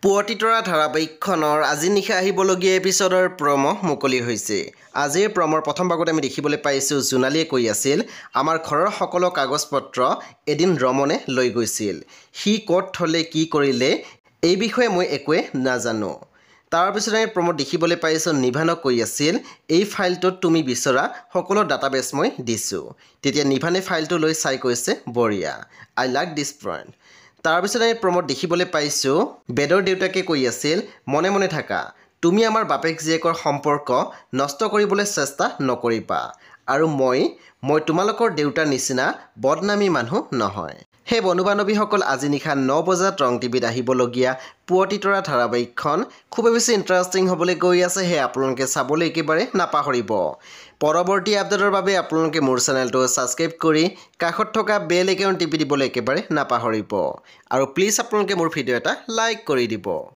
পুৱতিতৰা ধাৰাবাহিকখনৰ আজি নিশা আহিবলগীয়া এপিছডৰ প্ৰম' মুকলি হৈছে। আজিৰ প্ৰমৰ প্ৰথম ভাগত আমি দেখিবলৈ পাইছোঁ জোনালীয়ে কৈ আছিল, আমাৰ ঘৰৰ সকলো কাগজ পত্ৰ এদিন ৰমনে লৈ গৈছিল। সি ক'ত থ'লে কি কৰিলে এই বিষয়ে মই একোৱে নাজানো। তাৰপিছত আমি প্ৰমত দেখিবলৈ পাইছোঁ নিভানক কৈ আছিল, এই ফাইলটোত তুমি বিচৰা সকলো ডাটাবেছ মই দিছোঁ। তেতিয়া নিভানে ফাইলটো লৈ চাই কৈছে, বঢ়িয়া, আই লাইক দিছ পইণ্ট। তাৰপিছত আমি প্ৰমত দেখিবলৈ পাইছোঁ বেদৰ দেউতাকে কৈ আছিল, মনে মনে থাকা, তুমি আমাৰ বাপেক জীয়েকৰ সম্পৰ্ক নষ্ট কৰিবলৈ চেষ্টা নকৰিবা। আৰু মই তোমালোকৰ দেউতাৰ নিচিনা বদনামী মানুহ নহয়। সেই বন্ধু বান্ধৱীসকল আজি নিশা 9 বজাত ৰং টিভিত আহিবলগীয়া পুৱতিতৰা ধাৰাবাহিকখন খুবেই বেছি ইণ্টাৰেষ্টিং হ'বলৈ গৈ আছে। সেয়ে আপোনালোকে চাবলৈ একেবাৰে নাপাহৰিব। পৰৱৰ্তী আপডেটৰ বাবে আপোনালোকে মোৰ চেনেলটো ছাবস্ক্ৰাইব কৰি কাষত থকা বেল আইকন টিপি দিবলৈ একেবাৰে নাপাহৰিব। আৰু প্লিজ আপোনালোকে মোৰ ভিডিঅ' এটা লাইক কৰি দিব।